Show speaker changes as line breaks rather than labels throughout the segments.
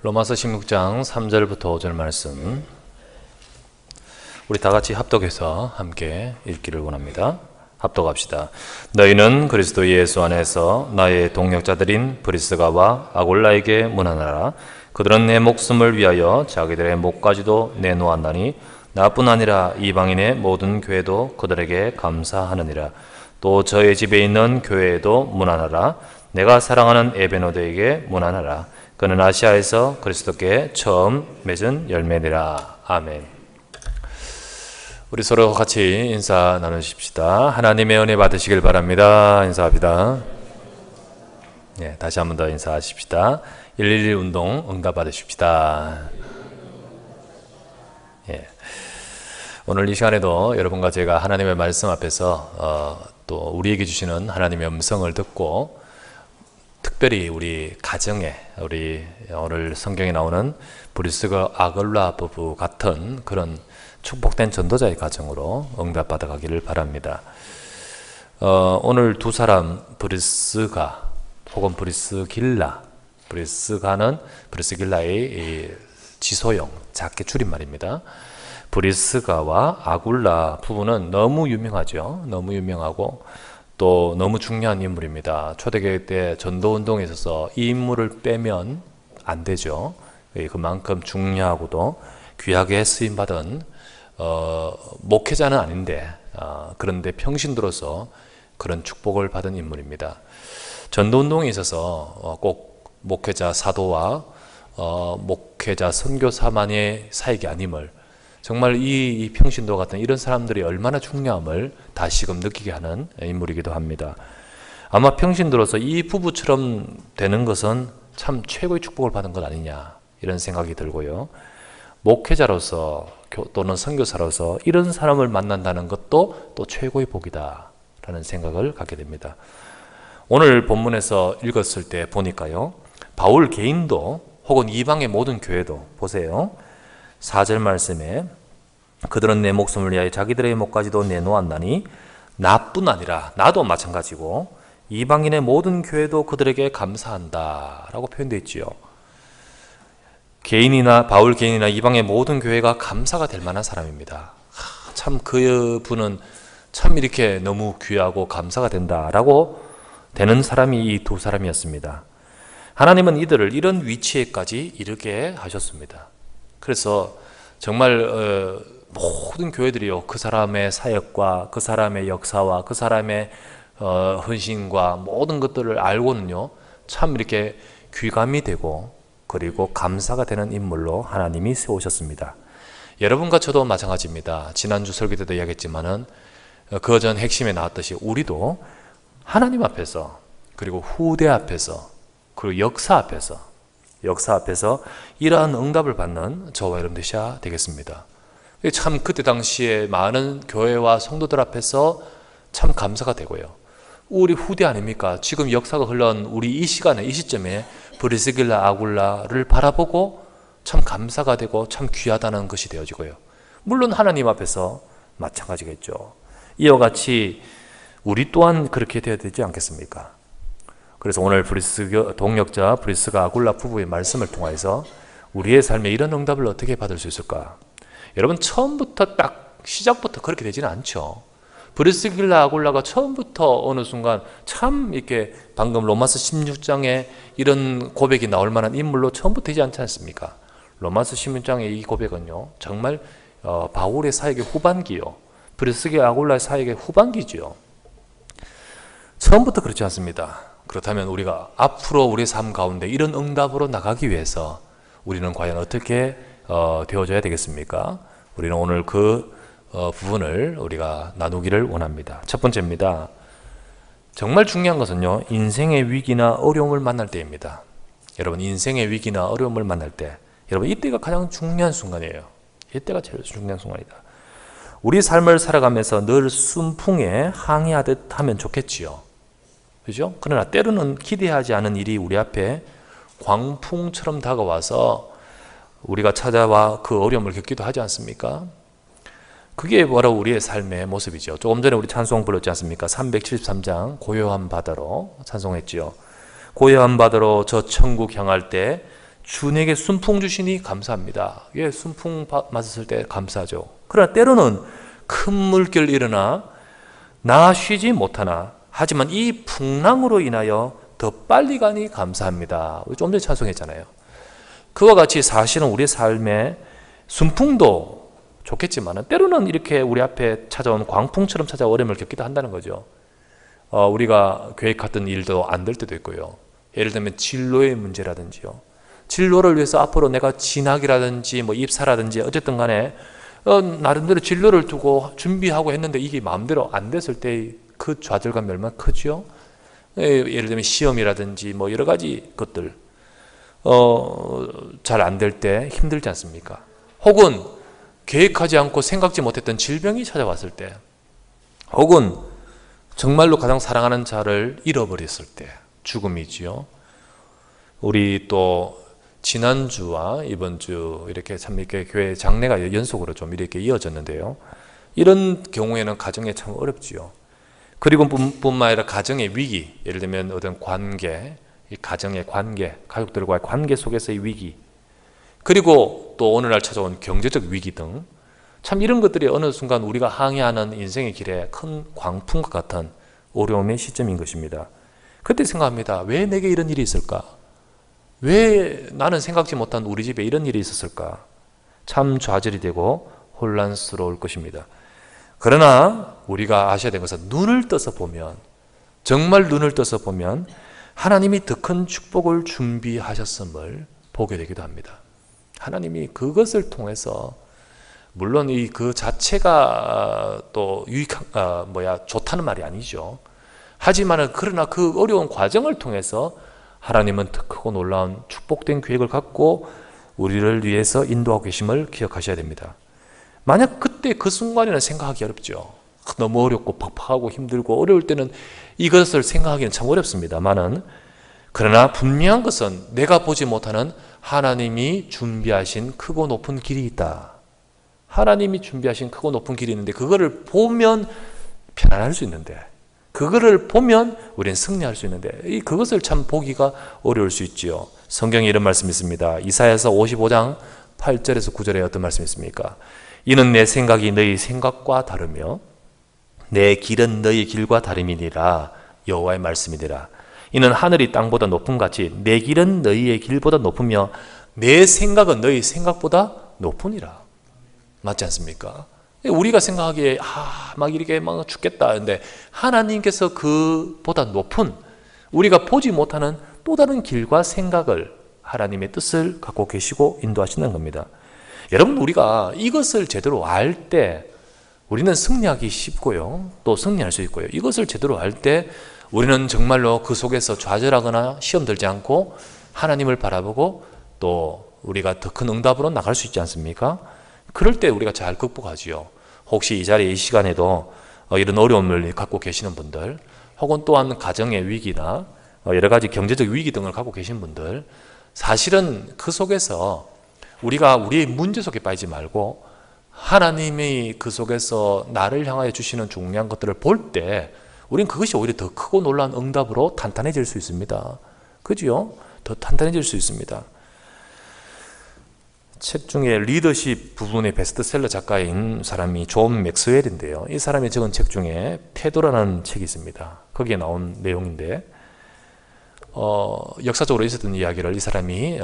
로마서 16장 3절부터 5절 말씀, 우리 다 같이 합독해서 함께 읽기를 원합니다. 합독합시다. 너희는 그리스도 예수 안에서 나의 동역자들인 브리스가와 아골라에게 문안하라. 그들은 내 목숨을 위하여 자기들의 목까지도 내놓았나니 나뿐 아니라 이방인의 모든 교회도 그들에게 감사하느니라. 또 저의 집에 있는 교회에도 문안하라. 내가 사랑하는 에베노드에게 문안하라. 그는 아시아에서 그리스도께 처음 맺은 열매니라. 아멘. 우리 서로 같이 인사 나누십시다. 하나님의 은혜 받으시길 바랍니다. 인사합니다. 네, 다시 한 번 더 인사하십시다. 111 운동 응답 받으십시다. 예. 오늘 이 시간에도 여러분과 제가 하나님의 말씀 앞에서 또 우리에게 주시는 하나님의 음성을 듣고, 특별히 우리 가정에, 우리 오늘 성경에 나오는 브리스가 아골라 부부 같은 그런 축복된 전도자의 가정으로 응답받아 가기를 바랍니다. 오늘 두 사람, 브리스가 혹은 브리스길라, 브리스가는 브리스길라의 지소형, 작게 줄임말입니다. 브리스가와 아굴라 부부는 너무 유명하죠. 너무 유명하고 또 너무 중요한 인물입니다. 초대교회 때 전도운동에 있어서 이 인물을 빼면 안 되죠. 그만큼 중요하고도 귀하게 쓰임받은 목회자는 아닌데, 그런데 평신도로서 그런 축복을 받은 인물입니다. 전도운동에 있어서 꼭 목회자 사도와 목회자 선교사만의 사역이 아님을, 정말 이 평신도 같은 이런 사람들이 얼마나 중요함을 다시금 느끼게 하는 인물이기도 합니다. 아마 평신도로서 이 부부처럼 되는 것은 참 최고의 축복을 받은 것 아니냐, 이런 생각이 들고요. 목회자로서 또는 선교사로서 이런 사람을 만난다는 것도 또 최고의 복이다 라는 생각을 갖게 됩니다. 오늘 본문에서 읽었을 때 보니까요, 바울 개인도 혹은 이방의 모든 교회도, 보세요, 4절 말씀에 그들은 내 목숨을 위하여 자기들의 목까지도 내놓았나니 나뿐 아니라, 나도 마찬가지고 이방인의 모든 교회도 그들에게 감사한다 라고 표현되어 있지요. 개인이나 바울 개인이나 이방의 모든 교회가 감사가 될 만한 사람입니다. 참 그분은 참 이렇게 너무 귀하고 감사가 된다라고 되는 사람이 이 두 사람이었습니다. 하나님은 이들을 이런 위치에까지 이르게 하셨습니다. 그래서 정말 모든 교회들이요, 그 사람의 사역과 그 사람의 역사와 그 사람의 헌신과 모든 것들을 알고는요, 참 이렇게 귀감이 되고 그리고 감사가 되는 인물로 하나님이 세우셨습니다. 여러분과 저도 마찬가지입니다. 지난주 설교 때도 이야기했지만은 그 전 핵심에 나왔듯이 우리도 하나님 앞에서, 그리고 후대 앞에서, 그리고 역사 앞에서 이러한 응답을 받는 저와 여러분 되셔야 되겠습니다. 참 그때 당시에 많은 교회와 성도들 앞에서 참 감사가 되고요. 우리 후대 아닙니까? 지금 역사가 흘러온 우리 이 시간에, 이 시점에 브리스길라 아굴라를 바라보고 참 감사가 되고 참 귀하다는 것이 되어지고요. 물론 하나님 앞에서 마찬가지겠죠. 이와 같이 우리 또한 그렇게 되어야 되지 않겠습니까? 그래서 오늘 동역자 브리스가 아굴라 부부의 말씀을 통해서 우리의 삶에 이런 응답을 어떻게 받을 수 있을까? 여러분, 처음부터 딱 시작부터 그렇게 되지는 않죠. 브리스길라 아굴라가 처음부터 어느 순간 참 이렇게 방금 로마서 16장에 이런 고백이 나올 만한 인물로 처음부터 되지 않지 않습니까? 로마서 16장의 이 고백은요, 정말 바울의 사역의 후반기요, 브리스길라 아굴라의 사역의 후반기지요. 처음부터 그렇지 않습니다. 그렇다면 우리가 앞으로 우리의 삶 가운데 이런 응답으로 나가기 위해서 우리는 과연 어떻게 되어져야 되겠습니까? 우리는 오늘 그 부분을 우리가 나누기를 원합니다. 첫 번째입니다. 정말 중요한 것은요, 인생의 위기나 어려움을 만날 때입니다. 여러분, 인생의 위기나 어려움을 만날 때, 여러분, 이때가 가장 중요한 순간이에요. 이때가 제일 중요한 순간이다. 우리 삶을 살아가면서 늘 순풍에 항해하듯 하면 좋겠지요. 그죠? 그러나 때로는 기대하지 않은 일이 우리 앞에 광풍처럼 다가와서 우리가 찾아와 그 어려움을 겪기도 하지 않습니까? 그게 바로 우리의 삶의 모습이죠. 조금 전에 우리 찬송 불렀지 않습니까? 373장 고요한 바다로 찬송했지요. 고요한 바다로 저 천국 향할 때 주에게 순풍 주시니 감사합니다. 예, 순풍 맞았을 때 감사하죠. 그러나 때로는 큰 물결 일어나 나 쉬지 못하나 하지만 이 풍랑으로 인하여 더 빨리 가니 감사합니다. 좀 전에 찬송했잖아요. 그와 같이 사실은 우리의 삶에 순풍도 좋겠지만 때로는 이렇게 우리 앞에 찾아온 광풍처럼 찾아와 어려움을 겪기도 한다는 거죠. 우리가 계획했던 일도 안 될 때도 있고요. 예를 들면 진로의 문제라든지요. 진로를 위해서 앞으로 내가 진학이라든지 뭐 입사라든지 어쨌든 간에 나름대로 진로를 두고 준비하고 했는데 이게 마음대로 안 됐을 때 그 좌절감이 얼마나 크죠. 예를 들면 시험이라든지 뭐 여러 가지 것들 잘 안 될 때 힘들지 않습니까? 혹은 계획하지 않고 생각지 못했던 질병이 찾아왔을 때, 혹은 정말로 가장 사랑하는 자를 잃어버렸을 때 죽음이지요. 우리 또 지난주와 이번 주 이렇게 참 이렇게 교회 장례가 연속으로 좀 이렇게 이어졌는데요. 이런 경우에는 가정에 참 어렵지요. 그리고 뿐만 아니라 가정의 위기, 예를 들면 어떤 관계, 이 가정의 관계, 가족들과의 관계 속에서의 위기, 그리고 또 오늘날 찾아온 경제적 위기 등 참 이런 것들이 어느 순간 우리가 항해하는 인생의 길에 큰 광풍과 같은 어려움의 시점인 것입니다. 그때 생각합니다. 왜 내게 이런 일이 있을까? 왜 나는 생각지 못한 우리 집에 이런 일이 있었을까? 참 좌절이 되고 혼란스러울 것입니다. 그러나 우리가 아셔야 되는 것은 눈을 떠서 보면, 정말 눈을 떠서 보면 하나님이 더 큰 축복을 준비하셨음을 보게 되기도 합니다. 하나님이 그것을 통해서 물론 그 자체가 또 좋다는 말이 아니죠. 하지만은 그러나 그 어려운 과정을 통해서 하나님은 더 크고 놀라운 축복된 계획을 갖고 우리를 위해서 인도하고 계심을 기억하셔야 됩니다. 만약 그때 그 순간에는 생각하기 어렵죠. 너무 어렵고 팍팍하고 힘들고 어려울 때는 이것을 생각하기는 참 어렵습니다만은, 그러나 분명한 것은 내가 보지 못하는 하나님이 준비하신 크고 높은 길이 있다. 하나님이 준비하신 크고 높은 길이 있는데 그거를 보면 편안할 수 있는데, 그거를 보면 우리는 승리할 수 있는데 그것을 참 보기가 어려울 수 있지요. 성경에 이런 말씀이 있습니다. 이사야서 55장 8절에서 9절에 어떤 말씀이 있습니까? 이는 내 생각이 너희 생각과 다르며 내 길은 너희 길과 다름이니라. 여호와의 말씀이니라. 이는 하늘이 땅보다 높음 같이 내 길은 너희의 길보다 높으며 내 생각은 너희 생각보다 높으니라. 맞지 않습니까? 우리가 생각하기에 막 이렇게 막 죽겠다. 근데 하나님께서 그보다 높은, 우리가 보지 못하는 또 다른 길과 생각을, 하나님의 뜻을 갖고 계시고 인도하시는 겁니다. 여러분, 우리가 이것을 제대로 알 때 우리는 승리하기 쉽고요, 또 승리할 수 있고요. 이것을 제대로 알 때 우리는 정말로 그 속에서 좌절하거나 시험 들지 않고 하나님을 바라보고 또 우리가 더 큰 응답으로 나갈 수 있지 않습니까? 그럴 때 우리가 잘 극복하지요. 혹시 이 자리에 이 시간에도 이런 어려움을 갖고 계시는 분들, 혹은 또한 가정의 위기나 여러 가지 경제적 위기 등을 갖고 계신 분들, 사실은 그 속에서 우리가 우리의 문제 속에 빠지지 말고 하나님이 그 속에서 나를 향하여 주시는 중요한 것들을 볼 때 우리는 그것이 오히려 더 크고 놀라운 응답으로 탄탄해질 수 있습니다. 그죠? 더 탄탄해질 수 있습니다. 책 중에 리더십 부분의 베스트셀러 작가인 사람이 존 맥스웰인데요. 이 사람이 적은 책 중에 태도라는 책이 있습니다. 거기에 나온 내용인데 역사적으로 있었던 이야기를 이 사람이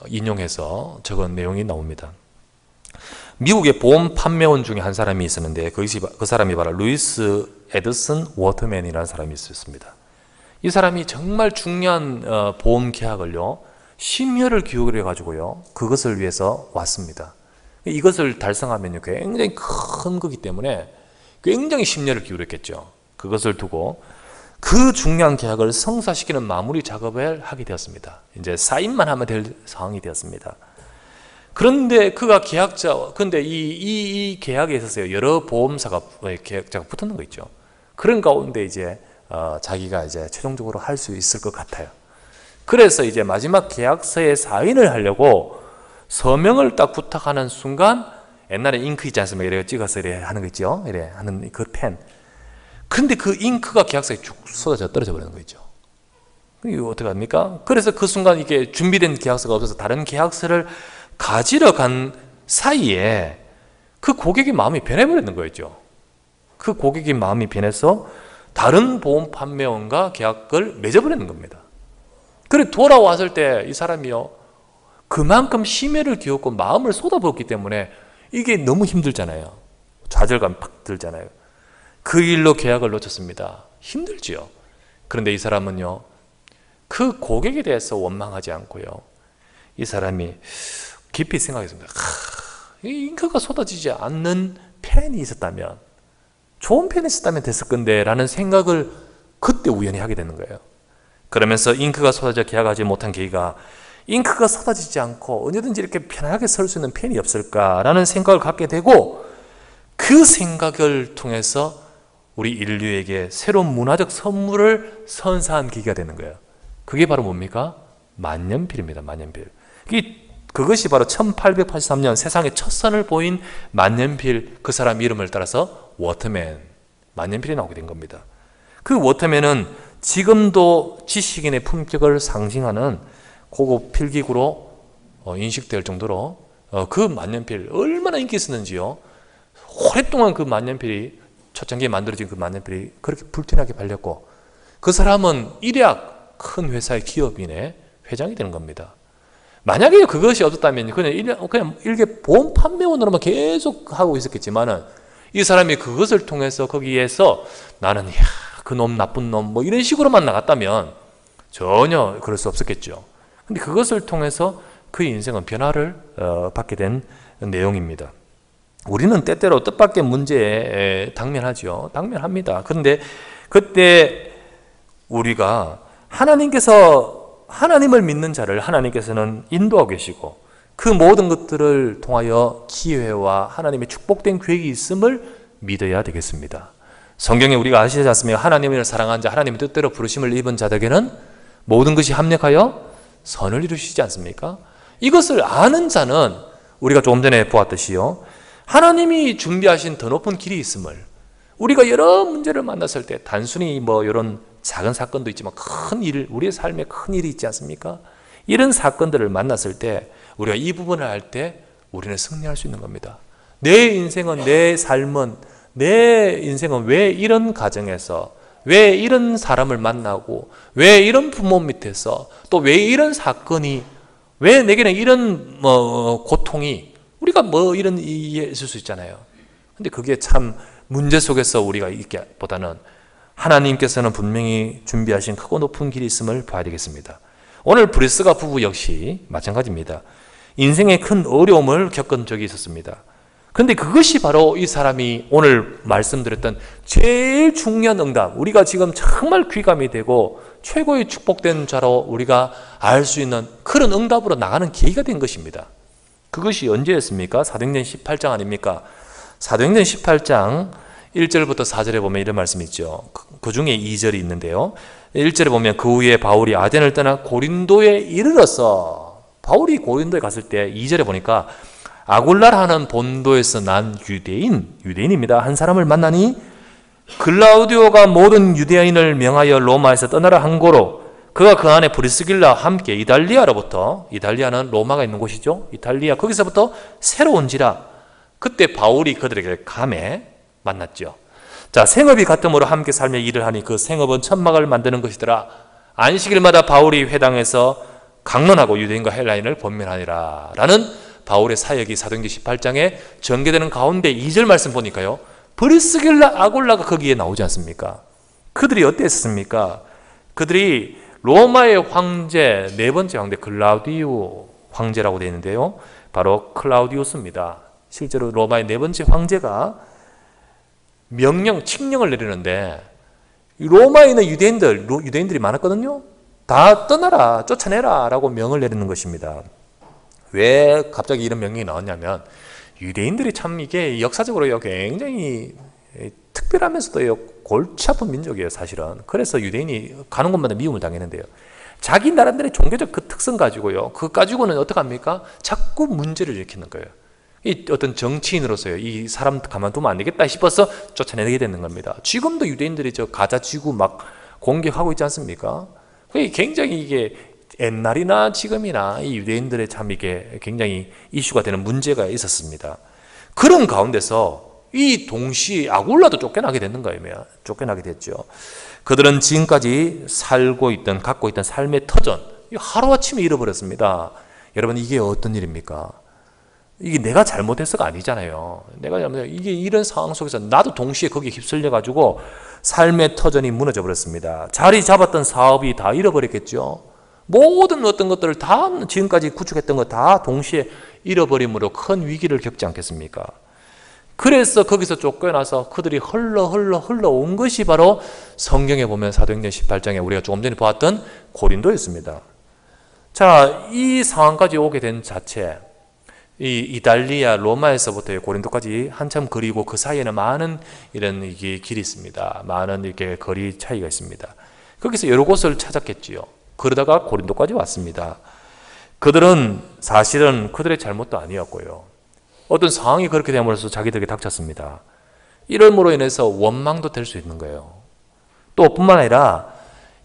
인용해서 적은 내용이 나옵니다. 미국의 보험 판매원 중에 한 사람이 있었는데 그 사람이 바로 루이스 에드슨 워터맨이라는 사람이 있었습니다. 이 사람이 정말 중요한 보험 계약을요, 심혈을 기울여 가지고요 그것을 위해서 왔습니다. 이것을 달성하면요 굉장히 큰 거기 때문에 굉장히 심혈을 기울였겠죠. 그것을 두고 그 중요한 계약을 성사시키는 마무리 작업을 하게 되었습니다. 이제 사인만 하면 될 상황이 되었습니다. 그런데 그가 근데 이 계약에 있어서 여러 보험사가 계약자가 붙었는 거 있죠. 그런 가운데 이제 자기가 이제 최종적으로 할 수 있을 것 같아요. 그래서 이제 마지막 계약서에 사인을 하려고 서명을 딱 부탁하는 순간, 옛날에 잉크 있지 않습니까? 이렇게 찍어서 이렇게 하는 거 있죠? 이렇게 하는 그 펜. 근데 그 잉크가 계약서에 쭉 쏟아져 떨어져 버리는 거 있죠. 이거 어떡합니까? 그래서 그 순간 이게 준비된 계약서가 없어서 다른 계약서를 가지러 간 사이에 그 고객의 마음이 변해버리는 거였죠. 그 고객의 마음이 변해서 다른 보험 판매원과 계약을 맺어버리는 겁니다. 그래 돌아왔을 때 이 사람이요, 그만큼 심혈을 기울고 마음을 쏟아부었기 때문에 이게 너무 힘들잖아요. 좌절감 팍 들잖아요. 그 일로 계약을 놓쳤습니다. 힘들지요. 그런데 이 사람은요, 그 고객에 대해서 원망하지 않고요, 이 사람이 깊이 생각했습니다. 이 잉크가 쏟아지지 않는 펜이 있었다면, 좋은 펜이 있었다면 됐을 건데 라는 생각을 그때 우연히 하게 되는 거예요. 그러면서 잉크가 쏟아져 계약하지 못한 계기가, 잉크가 쏟아지지 않고 언제든지 이렇게 편하게 쓸 수 있는 펜이 없을까라는 생각을 갖게 되고, 그 생각을 통해서 우리 인류에게 새로운 문화적 선물을 선사한 계기가 되는 거예요. 그게 바로 뭡니까? 만년필입니다. 만년필. 그것이 바로 1883년 세상에 첫 선을 보인 만년필, 그 사람 이름을 따라서 워터맨, 만년필이 나오게 된 겁니다. 그 워터맨은 지금도 지식인의 품격을 상징하는 고급 필기구로 인식될 정도로 그 만년필 얼마나 인기 있었는지요. 오랫동안 그 만년필이, 초창기에 만들어진 그 만년필이 그렇게 불티나게 팔렸고, 그 사람은 일약 큰 회사의 기업인의 회장이 되는 겁니다. 만약에 그것이 없었다면 그냥 일개 보험 판매원으로만 계속 하고 있었겠지만은, 이 사람이 그것을 통해서 거기에서 나는 그놈 나쁜 놈 뭐 이런 식으로만 나갔다면 전혀 그럴 수 없었겠죠. 근데 그것을 통해서 그의 인생은 변화를 받게 된 내용입니다. 우리는 때때로 뜻밖의 문제에 당면하죠. 당면합니다. 그런데 그때 우리가 하나님을 믿는 자를 하나님께서는 인도하고 계시고, 그 모든 것들을 통하여 기회와 하나님의 축복된 계획이 있음을 믿어야 되겠습니다. 성경에 우리가 아시지 않습니까? 하나님을 사랑한 자, 하나님의 뜻대로 부르심을 입은 자들에게는 모든 것이 합력하여 선을 이루시지 않습니까? 이것을 아는 자는 우리가 조금 전에 보았듯이요, 하나님이 준비하신 더 높은 길이 있음을, 우리가 여러 문제를 만났을 때 단순히 뭐 이런 작은 사건도 있지만 큰 일, 우리의 삶에 큰 일이 있지 않습니까? 이런 사건들을 만났을 때 우리가 이 부분을 할 때 우리는 승리할 수 있는 겁니다. 내 인생은, 내 삶은, 내 인생은 왜 이런 가정에서, 왜 이런 사람을 만나고, 왜 이런 부모 밑에서, 또 왜 이런 사건이, 왜 내게는 이런 고통이, 우리가 뭐 이런 이해 있을 수 있잖아요. 근데 그게 참 문제 속에서 우리가 있기보다는 하나님께서는 분명히 준비하신 크고 높은 길이 있음을 봐야 되겠습니다. 오늘 브리스가 부부 역시 마찬가지입니다. 인생의 큰 어려움을 겪은 적이 있었습니다. 그런데 그것이 바로 이 사람이 오늘 말씀드렸던 제일 중요한 응답, 우리가 지금 정말 귀감이 되고 최고의 축복된 자로 우리가 알 수 있는 그런 응답으로 나가는 계기가 된 것입니다. 그것이 언제였습니까? 사도행전 18장 아닙니까? 사도행전 18장 1절부터 4절에 보면 이런 말씀이 있죠. 그 중에 2절이 있는데요. 1절에 보면 그 후에 바울이 아덴을 떠나 고린도에 이르러서, 바울이 고린도에 갔을 때 2절에 보니까 아굴라라는 본도에서 난 유대인입니다. 한 사람을 만나니 글라우디오가 모든 유대인을 명하여 로마에서 떠나라 한 고로 그가 그 안에 브리스길라와 함께 이달리아로부터, 이달리아는 로마가 있는 곳이죠. 이탈리아, 거기서부터 새로 온지라. 그때 바울이 그들에게 감에 만났죠. 자, 생업이 같음으로 함께 살며 일을 하니 그 생업은 천막을 만드는 것이더라. 안식일마다 바울이 회당에서 강론하고 유대인과 헬라인을 권면하니라 라는 바울의 사역이 사도행전 18장에 전개되는 가운데 2절 말씀 보니까요, 브리스길라, 아굴라가 거기에 나오지 않습니까? 그들이 어땠습니까? 그들이 로마의 황제, 네 번째 황제 클라우디우 황제라고 되어 있는데요, 바로 클라우디우스입니다. 실제로 로마의 네 번째 황제가 칙령을 내리는데, 로마에 있는 유대인들이 많았거든요. 다 떠나라, 쫓아내라 라고 명을 내리는 것입니다. 왜 갑자기 이런 명령이 나왔냐면, 유대인들이 참 이게 역사적으로 굉장히 특별하면서도 골치 아픈 민족이에요, 사실은. 그래서 유대인이 가는 곳마다 미움을 당했는데요, 자기 나라들의 종교적 그 특성 가지고요, 그거 가지고는 어떡합니까? 자꾸 문제를 일으키는 거예요. 이 어떤 정치인으로서요, 이 사람 가만두면 안 되겠다 싶어서 쫓아내게 되는 겁니다. 지금도 유대인들이 저 가자 지구 막 공격하고 있지 않습니까? 그게 굉장히 이게 옛날이나 지금이나 이 유대인들의 참 이게 굉장히 이슈가 되는 문제가 있었습니다. 그런 가운데서 이 동시 아굴라도 쫓겨나게 되는 거예요. 쫓겨나게 됐죠. 그들은 지금까지 갖고 있던 삶의 터전, 하루아침에 잃어버렸습니다. 여러분, 이게 어떤 일입니까? 이게 내가 잘못해서가 아니잖아요. 이게 이런 상황 속에서 나도 동시에 거기에 휩쓸려가지고 삶의 터전이 무너져 버렸습니다. 자리 잡았던 사업이 다 잃어버렸겠죠. 모든 어떤 것들을 다 지금까지 구축했던 것 다 동시에 잃어버림으로 큰 위기를 겪지 않겠습니까? 그래서 거기서 쫓겨나서 그들이 흘러온 것이 바로 성경에 보면 사도행전 18장에 우리가 조금 전에 보았던 고린도였습니다. 자, 이 상황까지 오게 된 자체, 이 이탈리아 로마에서부터 고린도까지 한참 거리고 그 사이에는 많은 이런 이게 길이 있습니다. 많은 이렇게 거리 차이가 있습니다. 거기서 여러 곳을 찾았겠지요. 그러다가 고린도까지 왔습니다. 그들은 사실은 그들의 잘못도 아니었고요. 어떤 상황이 그렇게 됨으로써 자기들에게 닥쳤습니다. 이럴므로 인해서 원망도 될 수 있는 거예요. 또 뿐만 아니라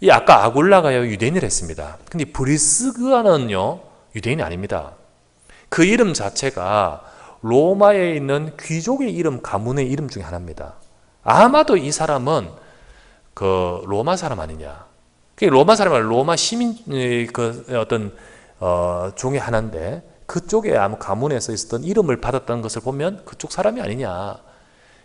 이 아까 아굴라가요 유대인을 했습니다. 근데 브리스가는요 유대인이 아닙니다. 그 이름 자체가 로마에 있는 귀족의 이름, 가문의 이름 중에 하나입니다. 아마도 이 사람은 그 로마 사람 아니냐. 그 로마 사람은 로마 시민 그 어떤 중에 하나인데 그쪽에 아마 가문에서 있었던 이름을 받았던 것을 보면 그쪽 사람이 아니냐.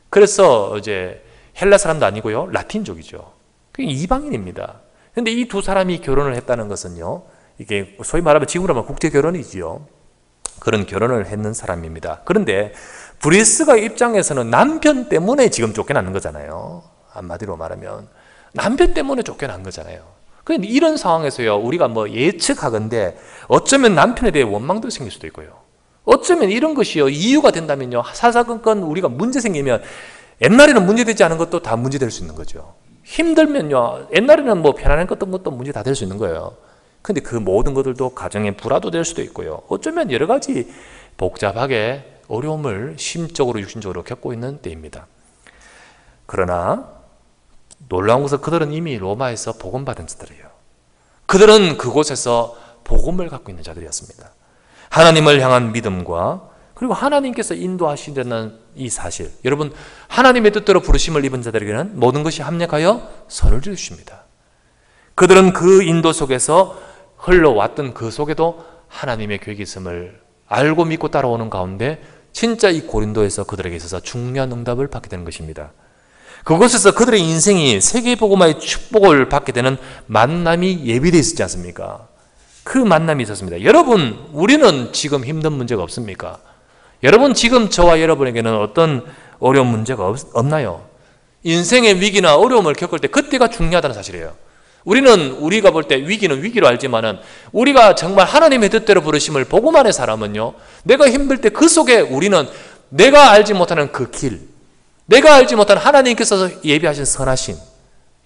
그래서 이제 헬라 사람도 아니고요 라틴족이죠. 그게 이방인입니다. 그런데 이 두 사람이 결혼을 했다는 것은요 이게 소위 말하면 지금으로 하면 국제 결혼이지요. 그런 결혼을 했는 사람입니다. 그런데 브리스가 입장에서는 남편 때문에 지금 쫓겨나는 거잖아요. 한마디로 말하면 남편 때문에 쫓겨난 거잖아요. 그런데 이런 상황에서요 우리가 뭐 예측하건대 어쩌면 남편에 대해 원망도 생길 수도 있고요. 어쩌면 이런 것이요 이유가 된다면요 사사건건 우리가 문제 생기면 옛날에는 문제되지 않은 것도 다 문제될 수 있는 거죠. 힘들면요 옛날에는 뭐 편안한 것도 문제 다 될 수 있는 거예요. 근데 그 모든 것들도 가정의 불화도 될 수도 있고요. 어쩌면 여러 가지 복잡하게 어려움을 심적으로 육신적으로 겪고 있는 때입니다. 그러나 놀라운 것은 그들은 이미 로마에서 복음받은 자들이에요. 그들은 그곳에서 복음을 갖고 있는 자들이었습니다. 하나님을 향한 믿음과 그리고 하나님께서 인도하시려는 이 사실, 여러분 하나님의 뜻대로 부르심을 입은 자들에게는 모든 것이 합력하여 선을 주십니다. 그들은 그 인도 속에서 흘러왔던 그 속에도 하나님의 계획이 있음을 알고 믿고 따라오는 가운데 진짜 이 고린도에서 그들에게 있어서 중요한 응답을 받게 되는 것입니다. 그곳에서 그들의 인생이 세계복음화의 축복을 받게 되는 만남이 예비되어 있지 않습니까? 그 만남이 있었습니다. 여러분, 우리는 지금 힘든 문제가 없습니까? 여러분, 지금 저와 여러분에게는 어떤 어려운 문제가 없나요? 인생의 위기나 어려움을 겪을 때 그때가 중요하다는 사실이에요. 우리가 볼 때 위기는 위기로 알지만은 우리가 정말 하나님의 뜻대로 부르심을 복음 안의 사람은요, 내가 힘들 때 그 속에 우리는 내가 알지 못하는 그 길, 내가 알지 못한 하나님께서 예비하신 선하신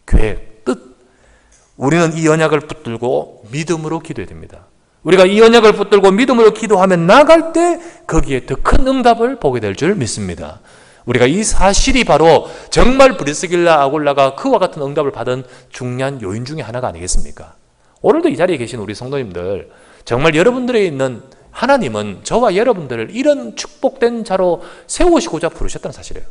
계획, 뜻, 우리는 이 언약을 붙들고 믿음으로 기도해야 됩니다. 우리가 이 언약을 붙들고 믿음으로 기도하면 나갈 때 거기에 더 큰 응답을 보게 될 줄 믿습니다. 우리가 이 사실이 바로 정말 브리스길라 아굴라가 그와 같은 응답을 받은 중요한 요인 중에 하나가 아니겠습니까? 오늘도 이 자리에 계신 우리 성도님들, 정말 여러분들에 있는 하나님은 저와 여러분들을 이런 축복된 자로 세우시고자 부르셨다는 사실이에요.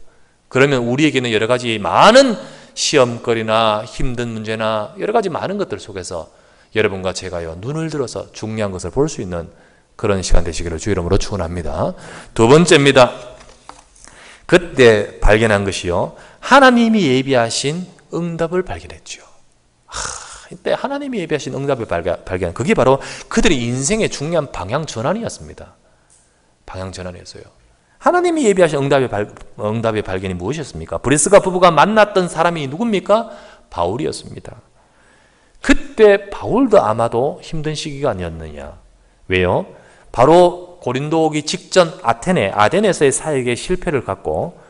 그러면 우리에게는 여러 가지 많은 시험거리나 힘든 문제나 여러 가지 많은 것들 속에서 여러분과 제가요 눈을 들어서 중요한 것을 볼 수 있는 그런 시간 되시기를 주 이름으로 축원합니다. 두 번째입니다. 그때 발견한 것이요, 하나님이 예비하신 응답을 발견했죠. 이때 하나님이 예비하신 응답을 발견한 그게 바로 그들의 인생의 중요한 방향 전환이었습니다. 방향 전환이었어요. 하나님이 예비하신 응답의 발견이 무엇이었습니까? 브리스가 부부가 만났던 사람이 누굽니까? 바울이었습니다. 그때 바울도 아마도 힘든 시기가 아니었느냐. 왜요? 바로 고린도 오기 직전 아테네에서의 사역의 실패를 갖고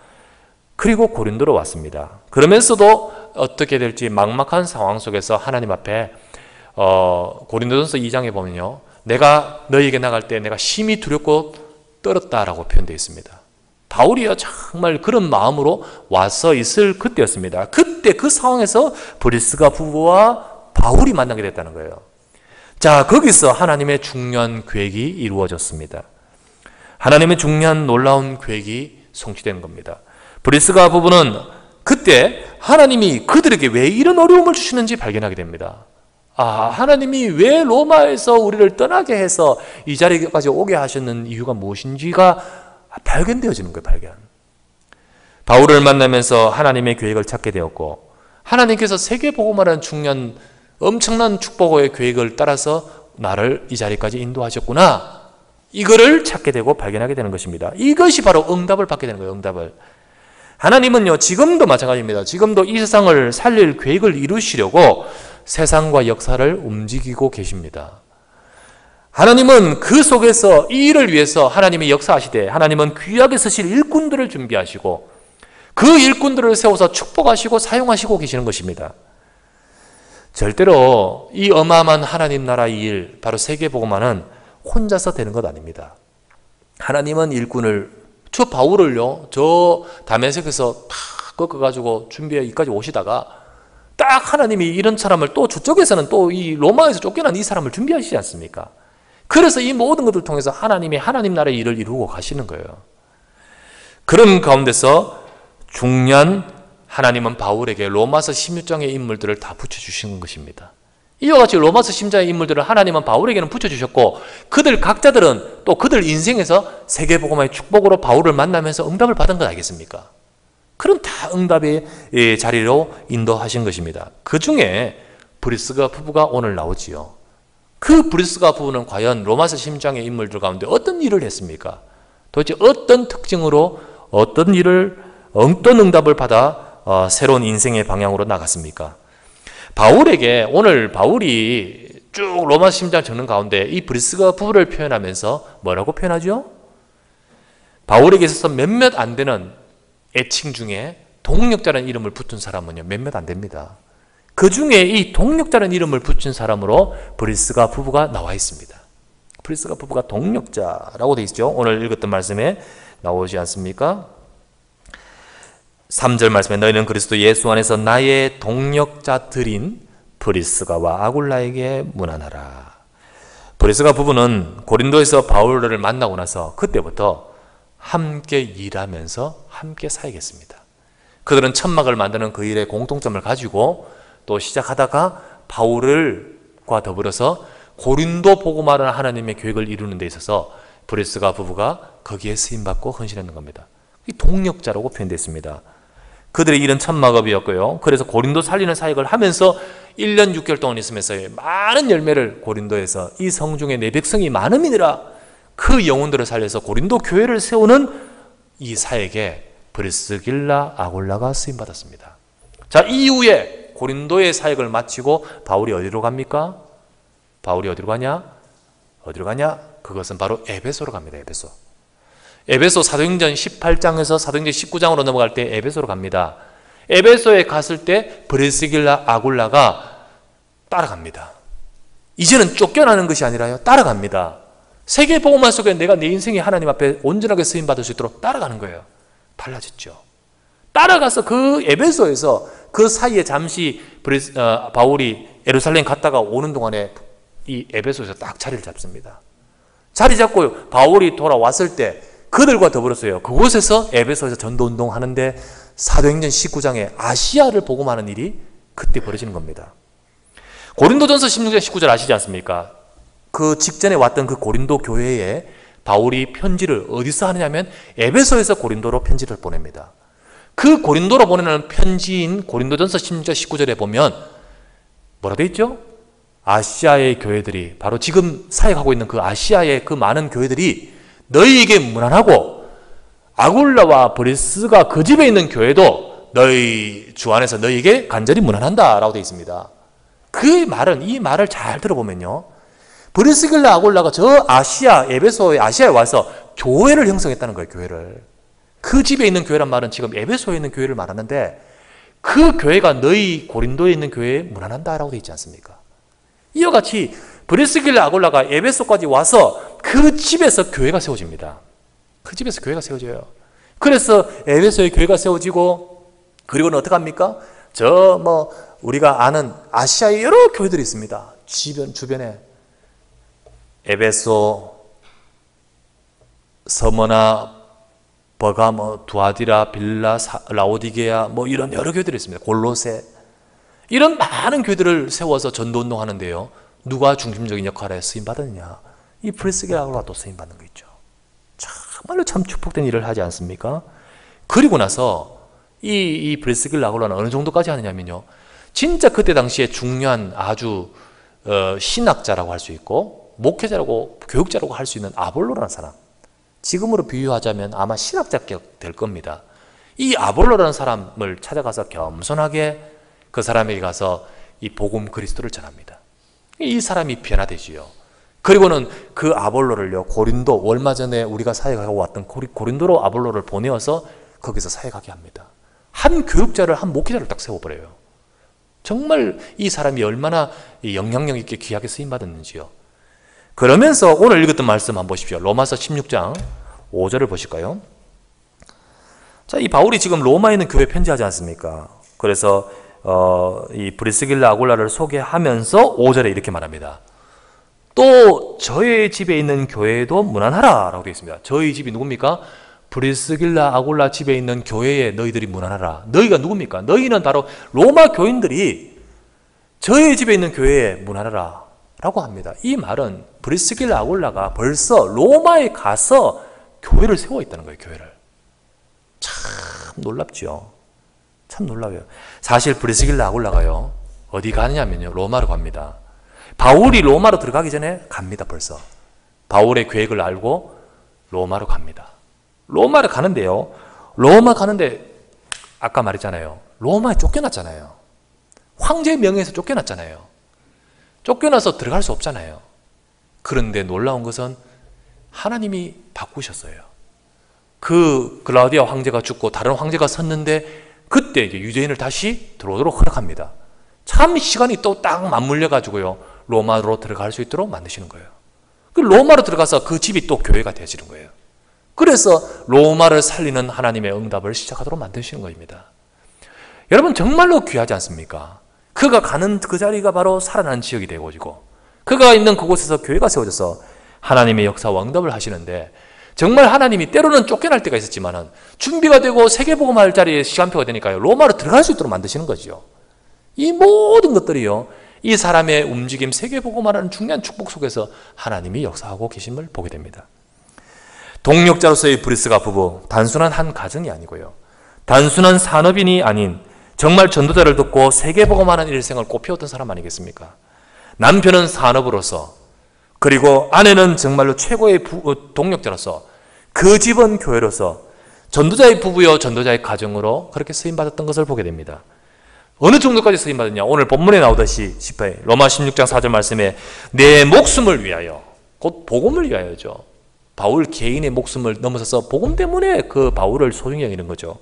그리고 고린도로 왔습니다. 그러면서도 어떻게 될지 막막한 상황 속에서 하나님 앞에 고린도전서 2장에 보면요, 내가 너희에게 나갈 때 내가 심히 두렵고 떨었다라고 표현되어 있습니다. 바울이요 정말 그런 마음으로 와서 있을 그때였습니다. 그때 그 상황에서 브리스가 부부와 바울이 만나게 됐다는 거예요. 자, 거기서 하나님의 중요한 계획이 이루어졌습니다. 하나님의 중요한 놀라운 계획이 성취된 겁니다. 브리스가 부부는 그때 하나님이 그들에게 왜 이런 어려움을 주시는지 발견하게 됩니다. 하나님이 왜 로마에서 우리를 떠나게 해서 이 자리까지 오게 하셨는 이유가 무엇인지가 발견되어지는 거예요. 발견. 바울을 만나면서 하나님의 계획을 찾게 되었고, 하나님께서 세계복음화라는 중요한 엄청난 축복의 계획을 따라서 나를 이 자리까지 인도하셨구나, 이거를 찾게 되고 발견하게 되는 것입니다. 이것이 바로 응답을 받게 되는 거예요. 응답을. 하나님은요, 지금도 마찬가지입니다. 지금도 이 세상을 살릴 계획을 이루시려고 세상과 역사를 움직이고 계십니다. 하나님은 그 속에서 이 일을 위해서 하나님이 역사하시되, 하나님은 귀하게 쓰실 일꾼들을 준비하시고 그 일꾼들을 세워서 축복하시고 사용하시고 계시는 것입니다. 절대로 이 어마어마한 하나님 나라의 일, 바로 세계복음화는 혼자서 되는 것 아닙니다. 하나님은 일꾼을, 저 바울을요, 저 다메섹에서 탁 꺾어가지고 준비해 여기까지 오시다가 딱 하나님이 이런 사람을 또 저쪽에서는 또 이 로마에서 쫓겨난 이 사람을 준비하시지 않습니까? 그래서 이 모든 것들을 통해서 하나님이 하나님 나라의 일을 이루고 가시는 거예요. 그런 가운데서 중요한, 하나님은 바울에게 로마서 16장의 인물들을 다 붙여주시는 것입니다. 이와 같이 로마서 10장의 인물들을 하나님은 바울에게는 붙여주셨고, 그들 각자들은 또 그들 인생에서 세계복음화의 축복으로 바울을 만나면서 응답을 받은 것 아니겠습니까? 그런 다 응답의 자리로 인도하신 것입니다. 그 중에 브리스가 부부가 오늘 나오지요. 그 브리스가 부부는 과연 로마서 10장의 인물들 가운데 어떤 일을 했습니까? 도대체 어떤 특징으로 어떤 일을, 어떤 응답을 받아 새로운 인생의 방향으로 나갔습니까? 바울에게, 오늘 바울이 쭉 로마서 10장 적는 가운데 이 브리스가 부부를 표현하면서 뭐라고 표현하죠? 바울에게 있어서 몇몇 안 되는 애칭 중에 동력자라는 이름을 붙은 사람은요, 몇몇 안 됩니다. 그 중에 이 동력자라는 이름을 붙인 사람으로 브리스가 부부가 나와 있습니다. 브리스가 부부가 동력자라고 되어 있죠. 오늘 읽었던 말씀에 나오지 않습니까? 3절 말씀에 너희는 그리스도 예수 안에서 나의 동력자들인 브리스가와 아굴라에게 문안하라. 브리스가 부부는 고린도에서 바울을 만나고 나서 그때부터 함께 일하면서 함께 살겠습니다. 그들은 천막을 만드는 그 일에 공통점을 가지고 또 시작하다가 바울과 더불어서 고린도 복음화라는 하나님의 계획을 이루는 데 있어서 브리스가 부부가 거기에 쓰임받고 헌신했는 겁니다. 이 동력자라고 표현되어 있습니다. 그들의 일은 천막업이었고요. 그래서 고린도 살리는 사역을 하면서 1년 6개월 동안 있으면서 많은 열매를 고린도에서, 이 성중에 내 백성이 많음이니라, 그 영혼들을 살려서 고린도 교회를 세우는 이 사역에 브리스길라 아굴라가 쓰임받았습니다. 자, 이후에 고린도의 사역을 마치고 바울이 어디로 갑니까? 바울이 어디로 가냐? 어디로 가냐? 그것은 바로 에베소로 갑니다. 에베소. 에베소 사도행전 18장에서 사도행전 19장으로 넘어갈 때 에베소로 갑니다. 에베소에 갔을 때 브리스길라 아굴라가 따라갑니다. 이제는 쫓겨나는 것이 아니라요, 따라갑니다. 세계복음화 속에 내가 내 인생이 하나님 앞에 온전하게 쓰임받을 수 있도록 따라가는 거예요. 달라졌죠. 따라가서 그 에베소에서 그 사이에 잠시 바울이 예루살렘 갔다가 오는 동안에 이 에베소에서 딱 자리를 잡습니다. 자리 잡고 바울이 돌아왔을 때 그들과 더불었어요. 그곳에서 에베소에서 전도운동 하는데 사도행전 19장에 아시아를 복음하는 일이 그때 벌어지는 겁니다. 고린도전서 16장 19절 아시지 않습니까? 그 직전에 왔던 그 고린도 교회에 바울이 편지를 어디서 하느냐면 에베소에서 고린도로 편지를 보냅니다. 그 고린도로 보내는 편지인 고린도전서 16장 19절에 보면 뭐라 되어 있죠? 아시아의 교회들이, 바로 지금 사역하고 있는 그 아시아의 그 많은 교회들이 너희에게 문안하고 아굴라와 브리스가 그 집에 있는 교회도 너희 주 안에서 너희에게 간절히 문안한다 라고 되어 있습니다. 그 말은, 이 말을 잘 들어보면요, 브리스길라 아굴라가 저 아시아, 에베소의 아시아에 와서 교회를 형성했다는 거예요. 교회를. 그 집에 있는 교회란 말은 지금 에베소에 있는 교회를 말하는데, 그 교회가 너희 고린도에 있는 교회에 문안한다 라고 되어 있지 않습니까? 이와 같이 브리스길라 아굴라가 에베소까지 와서 그 집에서 교회가 세워집니다. 그 집에서 교회가 세워져요. 그래서 에베소에 교회가 세워지고, 그리고는 어떻게 합니까? 우리가 아는 아시아의 여러 교회들이 있습니다. 주변에 에베소, 서머나, 버가모, 두아디라, 빌라, 라오디게아 이런 여러 교회들이 있습니다. 골로새 이런 많은 교회들을 세워서 전도운동 하는데요. 누가 중심적인 역할에 쓰임받았느냐? 이 프리스길라 아굴라가 쓰임받는 거 있죠. 정말로 참 축복된 일을 하지 않습니까? 그리고 나서 이 프리스길라 아굴라는 어느 정도까지 하느냐면요. 진짜 그때 당시에 중요한 아주 신학자라고 할 수 있고 목회자라고 교육자라고 할 수 있는 아볼로라는 사람, 지금으로 비유하자면 아마 신학자격 될 겁니다. 이 아볼로라는 사람을 찾아가서 겸손하게 그 사람에게 가서 이 복음 그리스도를 전합니다. 이 사람이 변화되지요. 그리고는 그 아볼로를요, 고린도, 얼마 전에 우리가 사역하고 왔던 고린도로 아볼로를 보내어서 거기서 사역하게 합니다. 한 교육자를, 한 목회자를 딱 세워버려요. 정말 이 사람이 얼마나 영향력 있게 귀하게 쓰임받았는지요. 그러면서 오늘 읽었던 말씀 한번 보십시오. 로마서 16장 5절을 보실까요? 자, 이 바울이 지금 로마에 있는 교회 편지하지 않습니까? 그래서 이 브리스길라 아굴라를 소개하면서 5절에 이렇게 말합니다. 또 저의 집에 있는 교회도 문안하라 라고 되어 있습니다. 저희 집이 누굽니까? 브리스길라 아굴라 집에 있는 교회에 너희들이 문안하라. 너희가 누굽니까? 너희는 바로 로마 교인들이 저희 집에 있는 교회에 문안하라 라고 합니다. 이 말은 브리스길라 아굴라가 벌써 로마에 가서 교회를 세워 있다는 거예요. 교회를. 참 놀랍죠. 참 놀라워요. 사실 브리스길라 아굴라가요, 어디 가느냐면요, 로마로 갑니다. 바울이 로마로 들어가기 전에 갑니다. 벌써 바울의 계획을 알고 로마로 갑니다. 로마를 가는데요, 로마 가는데 아까 말했잖아요, 로마에 쫓겨났잖아요. 황제의 명예에서 쫓겨났잖아요. 쫓겨나서 들어갈 수 없잖아요. 그런데 놀라운 것은 하나님이 바꾸셨어요. 그 글라우디아 황제가 죽고 다른 황제가 섰는데 그때 이제 유대인을 다시 들어오도록 허락합니다. 참 시간이 또 딱 맞물려 가지고요, 로마로 들어갈 수 있도록 만드시는 거예요. 그 로마로 들어가서 그 집이 또 교회가 되어지는 거예요. 그래서 로마를 살리는 하나님의 응답을 시작하도록 만드시는 겁니다. 여러분 정말로 귀하지 않습니까? 그가 가는 그 자리가 바로 살아난 지역이 되어지고 그가 있는 그곳에서 교회가 세워져서 하나님의 역사와 응답을 하시는데, 정말 하나님이 때로는 쫓겨날 때가 있었지만 준비가 되고 세계복음할 자리에 시간표가 되니까요, 로마로 들어갈 수 있도록 만드시는 거죠. 이 모든 것들이요, 이 사람의 움직임, 세계복음하라는 중요한 축복 속에서 하나님이 역사하고 계심을 보게 됩니다. 동력자로서의 브리스가 부부, 단순한 한 가정이 아니고요, 단순한 산업인이 아닌 정말 전도자를 돕고 세계복음하는 일생을 꽃피웠던 사람 아니겠습니까? 남편은 산업으로서, 그리고 아내는 정말로 최고의 동력자로서, 그 집은 교회로서 전도자의 부부요, 전도자의 가정으로 그렇게 쓰임받았던 것을 보게 됩니다. 어느 정도까지 쓰임받았냐? 오늘 본문에 나오듯이 로마 16장 4절 말씀에 내 목숨을 위하여, 곧 복음을 위하여죠. 바울 개인의 목숨을 넘어서서 복음 때문에 그 바울을 소중히 여기는 거죠.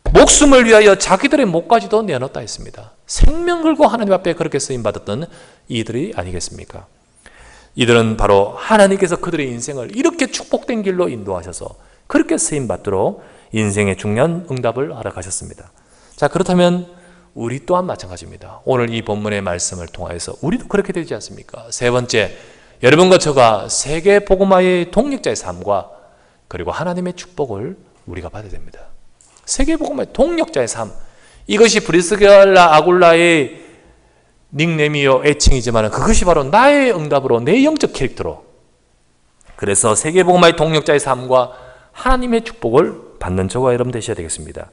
목숨을 위하여 자기들의 목까지도 내어놓다 했습니다. 생명 걸고 하나님 앞에 그렇게 쓰임받았던 이들이 아니겠습니까? 이들은 바로 하나님께서 그들의 인생을 이렇게 축복된 길로 인도하셔서 그렇게 쓰임받도록 인생의 중요한 응답을 알아가셨습니다. 자, 그렇다면 우리 또한 마찬가지입니다. 오늘 이 본문의 말씀을 통하여서 우리도 그렇게 되지 않습니까? 세 번째, 여러분과 저가 세계 복음화의 동력자의 삶과 그리고 하나님의 축복을 우리가 받아야 됩니다. 세계 복음화의 동력자의 삶, 이것이 브리스길라 아굴라의 닉네임이요 애칭이지만 그것이 바로 나의 응답으로, 내 영적 캐릭터로, 그래서 세계 복음화의 동력자의 삶과 하나님의 축복을 받는 저와 여러분 되셔야 되겠습니다.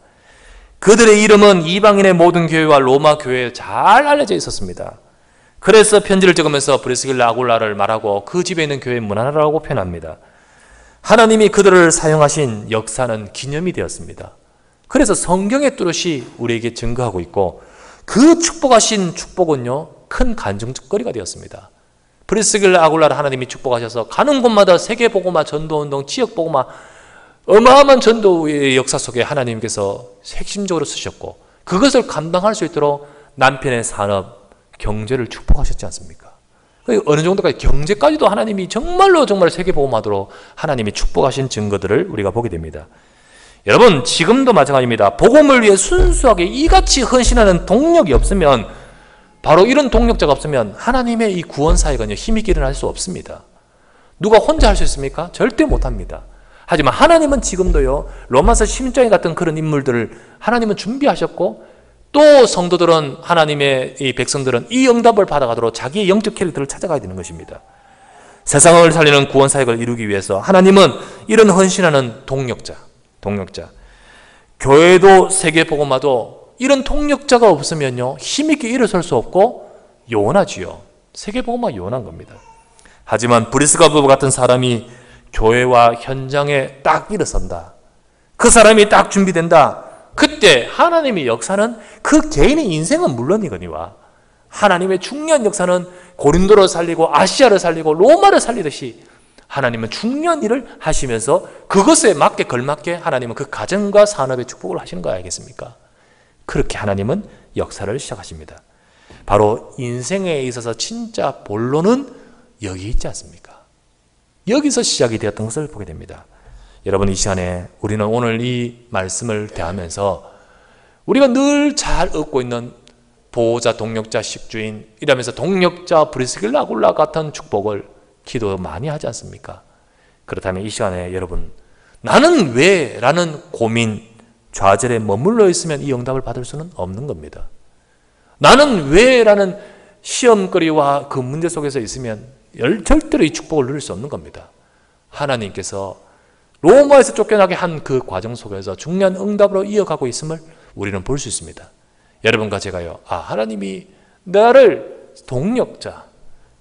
그들의 이름은 이방인의 모든 교회와 로마 교회에 잘 알려져 있었습니다. 그래서 편지를 적으면서 브리스길라 아굴라를 말하고 그 집에 있는 교회의 문안하라고 표현합니다. 하나님이 그들을 사용하신 역사는 기념이 되었습니다. 그래서 성경의 뚜렷이 우리에게 증거하고 있고, 그 축복하신 축복은요, 큰 간증거리가 되었습니다. 브리스길라 아굴라를 하나님이 축복하셔서 가는 곳마다 세계복음화, 전도운동, 지역복음화, 어마어마한 전도의 역사 속에 하나님께서 핵심적으로 쓰셨고, 그것을 감당할 수 있도록 남편의 산업, 경제를 축복하셨지 않습니까? 어느 정도까지, 경제까지도 하나님이 정말로 정말 세계복음화도록 하나님이 축복하신 증거들을 우리가 보게 됩니다. 여러분, 지금도 마찬가지입니다. 복음을 위해 순수하게 이같이 헌신하는 동력이 없으면, 바로 이런 동력자가 없으면 하나님의 이 구원 사역은요, 힘있게 일어날 수 없습니다. 누가 혼자 할 수 있습니까? 절대 못합니다. 하지만 하나님은 지금도요, 로마서 심장이 같은 그런 인물들을 하나님은 준비하셨고, 또 성도들은, 하나님의 이 백성들은 이 응답을 받아가도록 자기의 영적 캐릭터를 찾아가야 되는 것입니다. 세상을 살리는 구원 사역을 이루기 위해서 하나님은 이런 헌신하는 동력자, 교회도 세계 복음화도 이런 동력자가 없으면요, 힘있게 일어설 수 없고 요원하지요. 세계 복음화 요원한 겁니다. 하지만 브리스가 부부 같은 사람이 교회와 현장에 딱 일어선다. 그 사람이 딱 준비된다. 그때 하나님의 역사는 그 개인의 인생은 물론이거니와 하나님의 중요한 역사는 고린도를 살리고 아시아를 살리고 로마를 살리듯이 하나님은 중요한 일을 하시면서 그것에 맞게 걸맞게 하나님은 그 가정과 산업의 축복을 하시는 거 알겠습니까? 그렇게 하나님은 역사를 시작하십니다. 바로 인생에 있어서 진짜 본론은 여기 있지 않습니까? 여기서 시작이 되었던 것을 보게 됩니다. 여러분, 이 시간에 우리는 오늘 이 말씀을 대하면서 우리가 늘 잘 얻고 있는 보호자, 동력자, 식주인 이러면서 동력자, 브리스길라, 아굴라 같은 축복을 기도 많이 하지 않습니까? 그렇다면 이 시간에 여러분, 나는 왜? 라는 고민, 좌절에 머물러 있으면 이 응답을 받을 수는 없는 겁니다. 나는 왜? 라는 시험거리와 그 문제 속에서 있으면 절대로 이 축복을 누릴 수 없는 겁니다. 하나님께서 로마에서 쫓겨나게 한 그 과정 속에서 중요한 응답으로 이어가고 있음을 우리는 볼 수 있습니다. 여러분과 제가요, 하나님이 나를 동력자,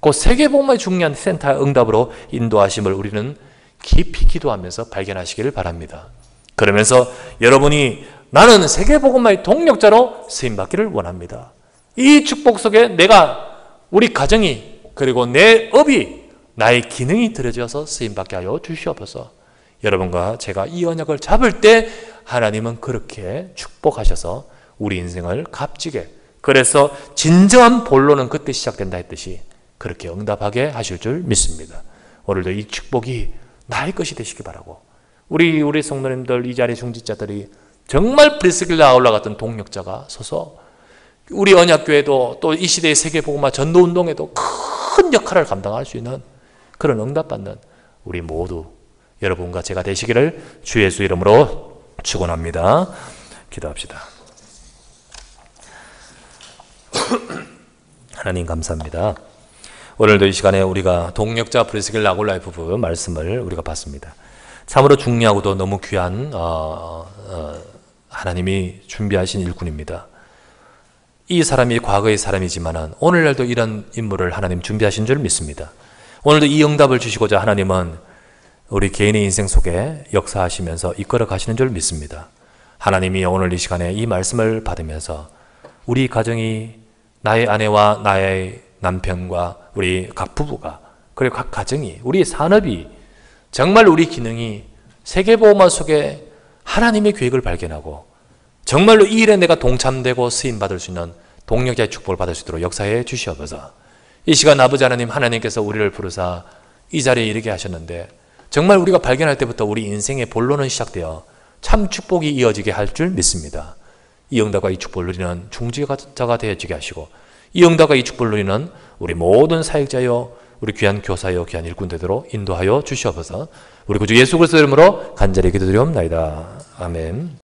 그 세계복음화의 중요한 센터 응답으로 인도하심을 우리는 깊이 기도하면서 발견하시기를 바랍니다. 그러면서 여러분이 나는 세계복음화의 동력자로 쓰임받기를 원합니다. 이 축복 속에 내가, 우리 가정이, 그리고 내 업이, 나의 기능이 들여져서 쓰임받게 하여 주시옵소서. 여러분과 제가 이 언약을 잡을 때 하나님은 그렇게 축복하셔서 우리 인생을 값지게, 그래서 진정한 본론은 그때 시작된다 했듯이 그렇게 응답하게 하실 줄 믿습니다. 오늘도 이 축복이 나의 것이 되시기 바라고, 우리 성도님들, 이 자리의 중직자들이 정말 브리스길라 아울라 같은 동력자가 서서 우리 언약교회도 또 이 시대의 세계복음화 전도운동에도 큰 역할을 감당할 수 있는 그런 응답받는 우리 모두 여러분과 제가 되시기를 주 예수 이름으로 축원합니다. 기도합시다. 하나님 감사합니다. 오늘도 이 시간에 우리가 동력자 브리스길라 아굴라의 부부 말씀을 우리가 봤습니다. 참으로 중요하고도 너무 귀한 하나님이 준비하신 일꾼입니다. 이 사람이 과거의 사람이지만 오늘날도 이런 인물을 하나님 준비하신 줄 믿습니다. 오늘도 이 응답을 주시고자 하나님은 우리 개인의 인생 속에 역사하시면서 이끌어 가시는 줄 믿습니다. 하나님이 오늘 이 시간에 이 말씀을 받으면서 우리 가정이, 나의 아내와 나의 남편과 우리 각 부부가, 그리고 각 가정이, 우리 산업이, 정말 우리 기능이 세계보험화 속에 하나님의 계획을 발견하고 정말로 이 일에 내가 동참되고 쓰임받을 수 있는 동력자의 축복을 받을 수 있도록 역사해 주시옵소서. 이 시간 아버지 하나님, 하나님께서 우리를 부르사 이 자리에 이르게 하셨는데 정말 우리가 발견할 때부터 우리 인생의 본론은 시작되어 참 축복이 이어지게 할 줄 믿습니다. 이 응답과 이 축복을 누리는 중지자가 되어지게 하시고, 이 응답과 이 축복을 누리는 우리 모든 사역자여, 우리 귀한 교사여, 귀한 일꾼되도록 인도하여 주시옵소서. 우리 구주 예수 그리스도 이름으로 간절히 기도드리옵나이다. 아멘.